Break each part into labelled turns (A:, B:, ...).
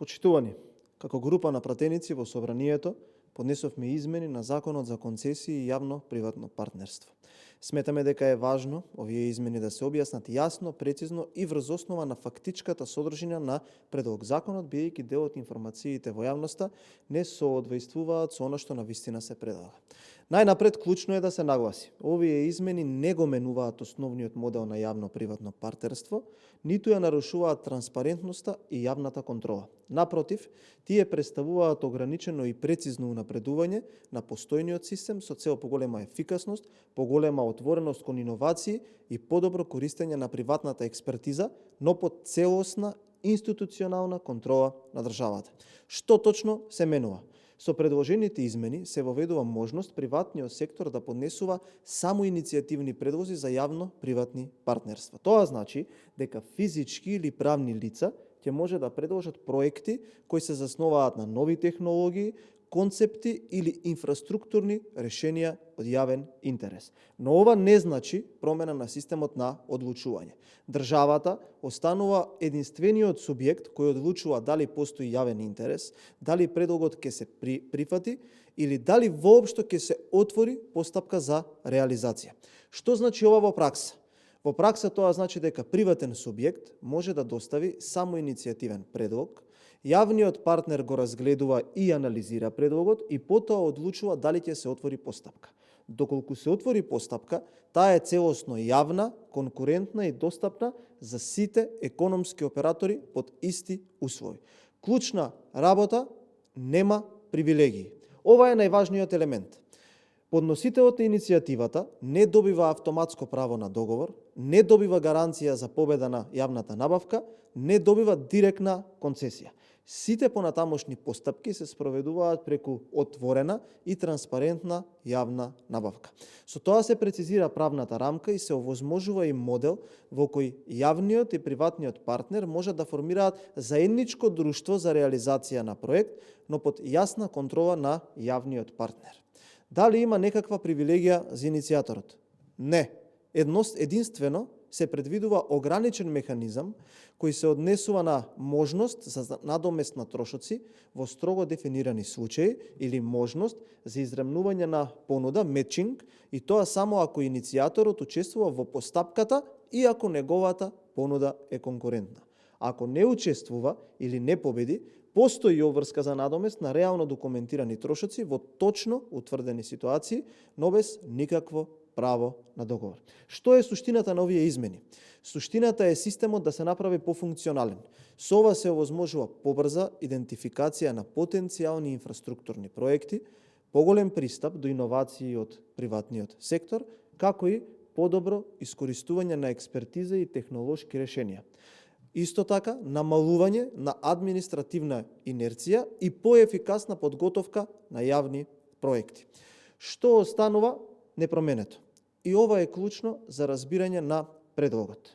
A: Почитувани, како група на пратеници во Собранието, поднесовме измени на Законот за концесии и јавно-приватно партнерство. Сметаме дека е важно овие измени да се објаснат јасно, прецизно и врз основа на фактичката содржина на предлог законот, бидејќи дел од информациите во јавноста не соодвојствуваат со она што навистина се предлага. Најнапред клучно е да се нагласи, овие измени не го менуваат основниот модел на јавно-приватно партнерство, ниту ја нарушуваат транспарентноста и јавната контрола. Напротив, тие представуваат ограничено и прецизно унапредување на постојниот систем со цел поголема ефикасност, поголема отвореност кон иновации и подобро користење на приватната експертиза, но под целосна институционална контрола на државата. Што точно се менува? Со предложените измени се воведува можност приватниот сектор да поднесува само иницијативни предлози за јавно-приватни партнерства. Тоа значи дека физички или правни лица ќе може да предложат проекти кои се засноваат на нови технологии, концепти или инфраструктурни решенија од јавен интерес. Но ова не значи промена на системот на одлучување. Државата останува единствениот субјект кој одлучува дали постои јавен интерес, дали предлогот ќе се прифати или дали воопшто ќе се отвори постапка за реализација. Што значи ова во пракса? Во пракса тоа значи дека приватен субјект може да достави само иницијативен предлог, јавниот партнер го разгледува и анализира предлогот и потоа одлучува дали ќе се отвори постапка. Доколку се отвори постапка, таа е целосно јавна, конкурентна и достапна за сите економски оператори под исти услови. Клучна работа, нема привилегии. Ова е најважниот елемент. Подносителот на иницијативата не добива автоматско право на договор, не добива гаранција за победа на јавната набавка, не добива директна концесија. Сите понатамошни постапки се спроведуваат преку отворена и транспарентна јавна набавка. Со тоа се прецизира правната рамка и се овозможува и модел во кој јавниот и приватниот партнер можат да формираат заедничко друштво за реализација на проект, но под јасна контрола на јавниот партнер. Дали има некаква привилегија за иницијаторот? Не. Единствено се предвидува ограничен механизам кој се однесува на можност за надомест на трошоци во строго дефинирани случаи или можност за изремнување на понуда, мечинг, и тоа само ако иницијаторот учествува во постапката и ако неговата понуда е конкурентна. Ако не учествува или не победи, постои обврска за надомест на реално документирани трошоци во точно утврдени ситуации, но без никакво право на договор. Што е суштината на овие измени? Суштината е системот да се направи пофункционален. Со ова се овозможува побрза идентификација на потенцијални инфраструктурни проекти, поголем пристап до иновации од приватниот сектор, како и подобро искористување на експертиза и технолошки решенија. Исто така, намалување на административна инерција и поефикасна подготовка на јавни проекти. Што останува непроменето? И ова е клучно за разбирање на предлогот.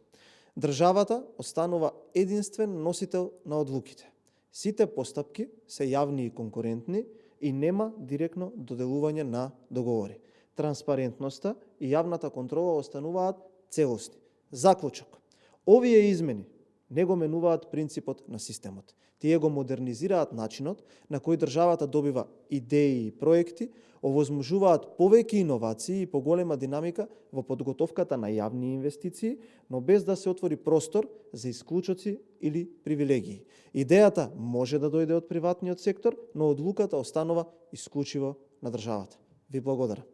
A: Државата останува единствен носител на одлуките. Сите постапки се јавни и конкурентни и нема директно доделување на договори. Транспарентноста и јавната контрола остануваат целосни. Заклучок. Овие измени не го менуваат принципот на системот. Тие го модернизираат начинот на кој државата добива идеи и проекти, овозможуваат повеќе иновации и поголема динамика во подготовката на јавни инвестиции, но без да се отвори простор за исклучоци или привилегии. Идејата може да дојде од приватниот сектор, но одлуката останува исклучиво на државата. Ви благодарам.